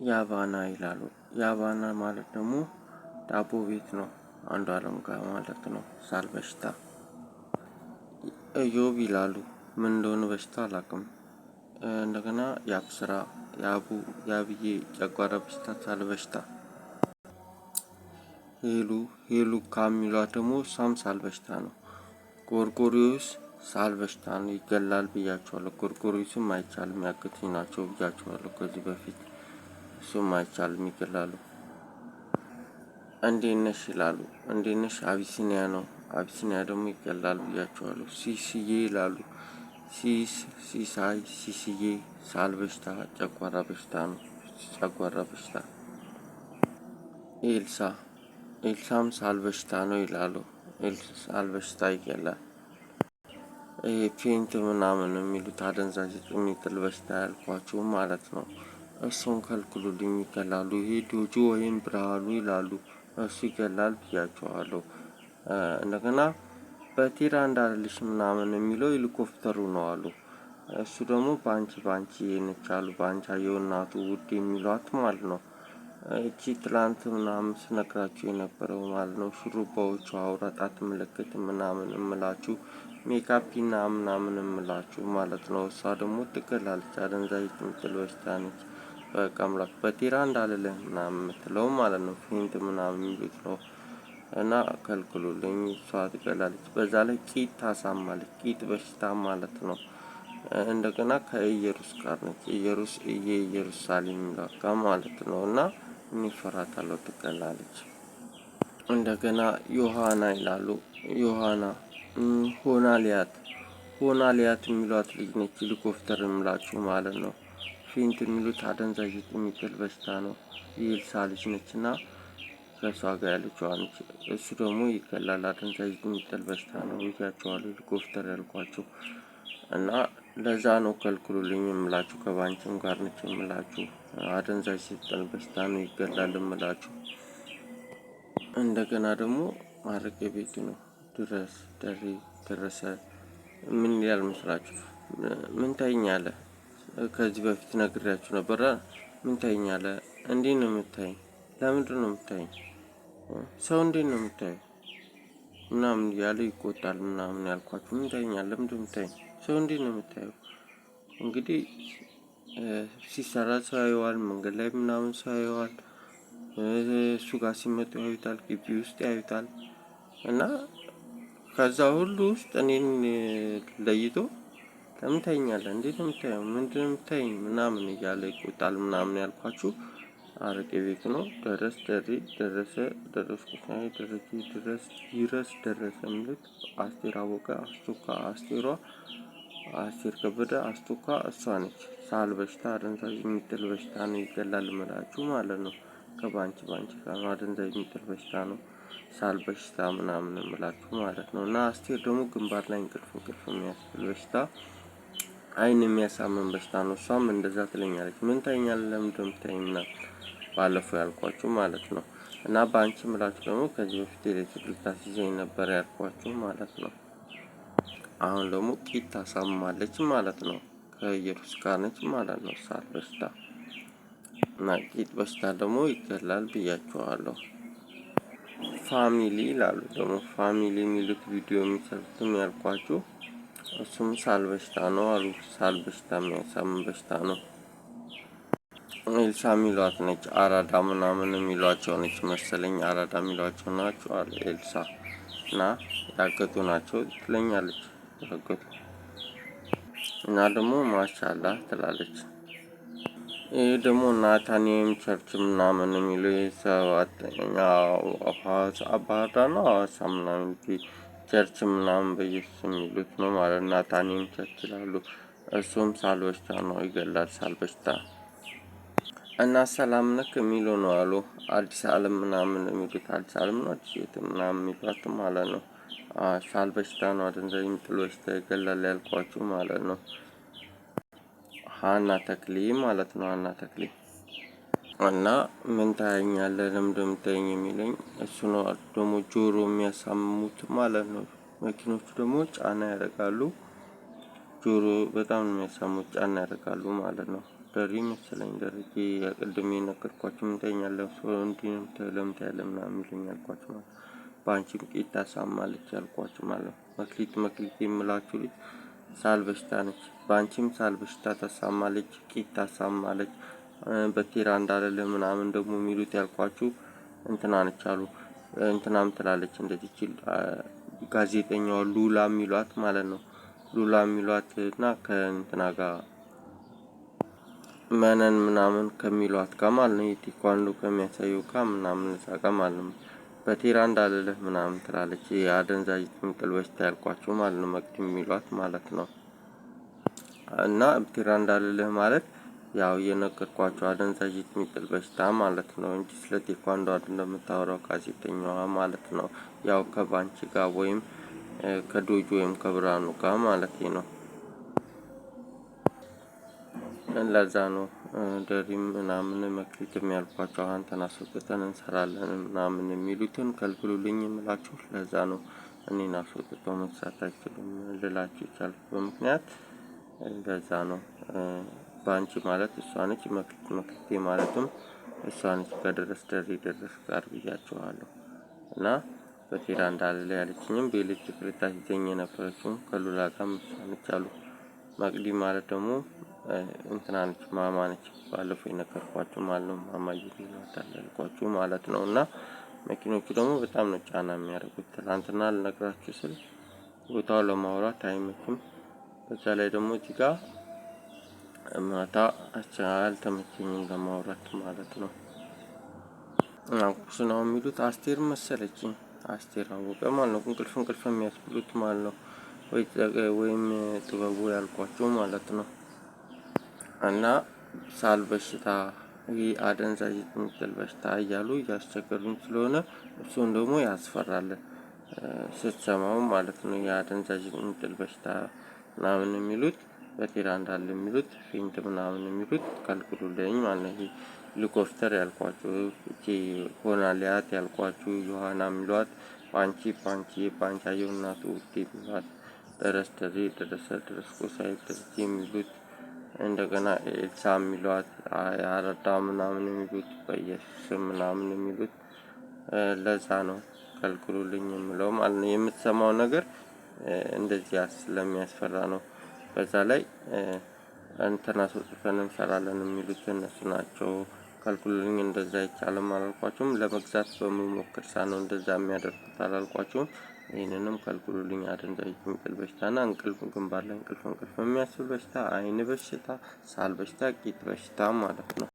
ያባና ይላሉ። ያባና ማለት ደግሞ ዳቦ ቤት ነው። አንዱ አለም ጋር ማለት ነው። ሳል በሽታ እዮብ ይላሉ። ምን እንደሆነ በሽታ አላውቅም። እንደገና ያብስራ ያብዬ ጨጓራ በሽታ ሳል በሽታ ሄሉ ከሚሏት ደግሞ እሷም ሳል በሽታ ነው። ጎርጎሪዮስ ሳል በሽታ ነው ይገላል ብያቸዋለሁ። ጎርጎሪዮስም አይቻልም ያገቱኝ ናቸው ብያቸዋለሁ ከዚህ በፊት እሱም አይቻልም ይገላሉ። እንዴት ነሽ ይላሉ። እንዴት ነሽ አቢሲኒያ ነው። አቢሲኒያ ደግሞ ይገላል ብያቸዋለሁ። ሲስዬ ይላሉ። ሲስዬ ሳል በሽታ ጨጓራ በሽታ ነው። ጨጓራ በሽታ ኤልሳም ሳል በሽታ ነው ይላሉ። ሳል በሽታ ይገላል። ፔንት ምናምን የሚሉት አደንዛዥ የሚጥል በሽታ ያልኳችሁ ማለት ነው። እሱን ከልክሉልኝ ይገላሉ። ይሄ ዶጆ ወይም ብርሃኑ ይላሉ። እሱ ይገላል ብያቸዋለሁ። እንደገና በቲራ እንዳልልሽ ምናምን የሚለው ሄሊኮፕተሩ ነው አሉ። እሱ ደግሞ ባንቺ ነች አሉ። ባንቻየሁ እናቱ ውድ የሚሏት ማለት ነው። እቺ ትላንት ምናምን ስነግራችሁ የነበረው ማለት ነው። ሹሩባዎቹ አውራጣት ምልክት ምናምን እምላችሁ ሜካፒና ምናምን እምላችሁ ማለት ነው። እሷ ደግሞ ትገላለች። አደንዛዥ የምትል በሽታ ነች። በቃ አምላክ በቲራ እንዳልልህ ምናምን የምትለው ማለት ነው። ፌንት ምናምን የሚሉት ነው። እና ከልክሉልኝ እሷ ትገላለች። በዛ ላይ ቂጥ ታሳማለች። ቂጥ በሽታ ማለት ነው። እንደገና ከኢየሩስ ጋር ነች። ኢየሩሳሌም ጋር ማለት ነው። እና እኔ እፈራታለሁ ትገላለች። እንደገና ዮሐና ይላሉ። ዮሐና ሆናሊያት የሚሏት ልጅ ነች። ሄሊኮፕተር የምላችሁ ማለት ነው። ፌንት የሚሉት አደንዛዥ የሚጥል በሽታ ነው። የኤልሳ ልጅ ነችና ከሷ ጋር ያለችዋ ነች። እሱ ደግሞ ይገላል። አደንዛዥ የሚጥል በሽታ ነው ብያቸዋለሁ። ሄሊኮፕተር ያልኳቸው እና ለዛ ነው ከልክሉልኝ የምላችሁ። ከባንቺም ጋር ነች የምላችሁ። አደንዛዥ የሚጥል በሽታ ነው ይገላል የምላችሁ። እንደገና ደግሞ ማረቂያ ቤቱ ነው። ደረሰ ምን ይላል መስላችሁ? ምን ታይኛለህ? ከዚህ በፊት ነግሬያችሁ ነበር። ምን ታይኛለህ? እንዴት ነው የምታይኝ? ለምንድነው የምታይኝ? ሰው እንዴት ነው የምታየው? ምናምን እያለ ይቆጣል ምናምን ያልኳችሁ። ምን ታይኛለህ? ለምንድነው የምታይኝ? ሰው እንዴት ነው የምታየው? እንግዲህ ሲሰራ ሰው ያየዋል። መንገድ ላይ ምናምን ሰው ያየዋል። እሱ ጋር ሲመጡ ያዩታል። ግቢ ውስጥ ያዩታል። እና ከዛ ሁሉ ውስጥ እኔን ለይቶ ለምን ታይኛለህ? እንዴት ነው የምታየው? ምንድነው የምታይኝ? ምናምን እያለ ይቆጣል ምናምን ያልኳችሁ። አረቄ ቤት ነው። ደረሰ የሚሉት አስቴር አወቀ፣ አስቱካ፣ አስቴር ከበደ፣ አስቱካ እሷ ነች። ሳል በሽታ አደንዛዥ የሚጥል በሽታ ነው ይገላል እምላችሁ ማለት ነው። ከባንቺ ጋር ነው። አደንዛዥ የሚጥል በሽታ ነው። ሳል በሽታ ምናምን እምላችሁ ማለት ነው። እና አስቴር ደግሞ ግንባር ላይ እንቅልፍ የሚያስብል በሽታ፣ አይን የሚያሳምም በሽታ ነው። እሷም እንደዛ ትለኛለች። ምን ታይኛለህ? ለምንድነው የምታይኝ? ምናምን ባለፈው ያልኳችሁ ማለት ነው። እና በአንቺ ምላችሁ ደግሞ ከዚህ በፊት ኤሌክትሪክ ልታስይዘኝ ነበር ያልኳችሁ ማለት ነው። አሁን ደግሞ ቂጥ ታሳምማለች ማለት ነው። ከኢየሩስ ጋር ነች ማለት ነው። ሳል በሽታ እና ቂጥ በሽታ ደግሞ ይገላል ብያችኋለሁ። ፋሚሊ ይላሉ ደግሞ ፋሚሊ የሚሉት ቪዲዮ የሚሰሩትም ያልኳችሁ እሱም ሳል በሽታ ነው አሉ። ሳል በሽታ የሚያሳምም በሽታ ነው። ኤልሳ የሚሏት ነች። አራዳ ምናምን የሚሏቸው ነች መሰለኝ። አራዳ የሚሏቸው ናቸው አሉ። ኤልሳ እና ያገቱ ናቸው ትለኛለች። ያገቱ እና ደግሞ ማሻአላህ ትላለች። ይሄ ደግሞ ናታኒየም ቸርች ምናምን የሚለው የሰባተኛው ባህር ዳር ነው ሐዋሳ ምናምን ቸርች ምናምን በኢየሱስ የሚሉት ነው ማለት ናታኒየም ቸርች ይላሉ። እሱም ሳል በሽታ ነው ይገላል። ሳል በሽታ እና ሰላም ነክ የሚለው ነው አሉ። አዲስ አለም ምናምን የሚሉት አዲስ አለም ነው። አዲስ ቤትም ምናምን የሚሏት ማለት ነው። ሳል በሽታ ነው አደንዛዥ የሚጥል በሽታ ይገላል ያልኳችሁ ማለት ነው። ሀና ተክሌ ማለት ነው። ሀና ተክሌ እና ምን ታየኛለህ? ለምንድነው የምታየኝ የሚለኝ እሱ ነው። ደግሞ ጆሮ የሚያሳምሙት ማለት ነው። መኪኖቹ ደግሞ ጫና ያደርጋሉ። ጆሮ በጣም ነው የሚያሳሙት። ጫና ያደርጋሉ ማለት ነው። ደሪ መሰለኝ ደረጀ ቅድም የነገርኳችሁ ምንተኛለህ ሰው እንዲህ ነው ለምን ታያለህ ምናምን ይለኛል ያልኳችሁ ማለት በአንቺም ቂጥ ታሳማለች ያልኳችሁ ማለት ነው። መክሊት የምላችሁ ልጅ ሳል በሽታ ነች። በአንቺም ሳል በሽታ ታሳማለች፣ ቂጥ ታሳማለች። በቴራ እንዳለልህ ምናምን ደግሞ የሚሉት ያልኳችሁ እንትና ነች አሉ። እንትናም ትላለች እንደዚህ ጋዜጠኛዋ ሉላ የሚሏት ማለት ነው። ሉላ የሚሏት እና ከእንትና ጋር መነን ምናምን ከሚሏት ጋር ማለት ነው። የቴኳንዶ ከሚያሳየው ጋር ምናምን እዛ ጋር ማለት ነው። በቴራ እንዳለልህ ምናምን ትላለች። የአደንዛዥ ጥንቅል በሽታ ያልኳችሁ ማለት ነው። መቅድ የሚሏት ማለት ነው። እና ቴራ እንዳለልህ ማለት ያው የነገርኳችሁ አደንዛዥ ጥንቅል በሽታ ማለት ነው እንጂ ስለ ቴኳንዶ አይደለም የምታወራው ጋዜጠኛዋ ማለት ነው። ያው ከባንቺ ጋር ወይም ከዶጆ ወይም ከብርሃኑ ጋር ማለት ነው። ለዛ ነው ደሪም ምናምን መክሊትም ያልኳቸው አንተን አስወጥተን እንሰራለን ምናምን የሚሉትን ከልክሉልኝ የምላችሁ ለዛ ነው። እኔን አስወጥተው መስራት አይችሉም ልላችሁ የቻልኩበት ምክንያት ለዛ ነው። በአንቺ ማለት እሷ ነች። መክሊቴ ማለትም እሷ ነች። ከድረስ ደሪ ድረስ ጋር ብያችኋለሁ። እና በቴራ እንዳለ ያለችኝም በኤሌክትሪክ ልታስይዘኝ የነበረችውም ከሉላ ጋር እሷ ነች አሉ። መቅዲ ማለት ደግሞ እንትና ነች ማማ ነች። ባለፈው የነገርኳችሁ ማለት ነው። ማማዬ ይሏታል ያልኳችሁ ማለት ነው። እና መኪኖቹ ደግሞ በጣም ነው ጫና የሚያደርጉት። ትናንትና ልነግራችሁ ስል ቦታው ለማውራት አይመችም። በዛ ላይ ደግሞ እዚህ ጋር ማታ አልተመቸኝም ለማውራት ማለት ነው። አንኩስ ነው የሚሉት አስቴር መሰለችኝ። አስቴር አወቀ ማለት ነው። እንቅልፍ የሚያስብሉት ማለት ነው። ወይም ጥበቡ ያልኳችሁ ማለት ነው። እና ሳል በሽታ ይሄ አደንዛዥ ጥንቅል በሽታ እያሉ እያስቸገሩኝ ስለሆነ እሱን ደግሞ ያስፈራል። ስትሰማው ማለት ነው። የአደንዛዥ ጥንቅል በሽታ ምናምን የሚሉት በቴራ እንዳለ የሚሉት ፌንት ምናምን የሚሉት ከልክሉልኝ ማለት ነው። ይሄ ሄሊኮፕተር ያልኳችሁ እቺ ሆናሊያት ያልኳችሁ ዮሐና የሚሏት ባንቻየው እናቱ ውዴ የሚሏት ደረስ ደሬ ደረሰ ድረስ ጎሳዬ ደረጀ የሚሉት እንደገና ኤልሳ የሚሏት ያረዳ ምናምን የሚሉት በኢየሱስም ምናምን የሚሉት ለዛ ነው ከልክሉልኝ የምለው ማለት ነው። የምትሰማው ነገር እንደዚህ ስለሚያስፈራ ነው። በዛ ላይ እንትን አስወጥተን እንሰራለን የሚሉት እነሱ ናቸው። ከልክሉልኝ እንደዛ አይቻልም አላልኳችሁም። ለመግዛት በምሞክር ሰዓት ነው እንደዛ የሚያደርጉት አላልኳችሁም። ይህንንም ከልክሉልኝ አደንዛዥ ጥንቅል በሽታና እንቅልፍ ግንባር ላይ እንቅልፍ የሚያስብል በሽታ አይን በሽታ ሳል በሽታ ቂጥ በሽታ ማለት ነው።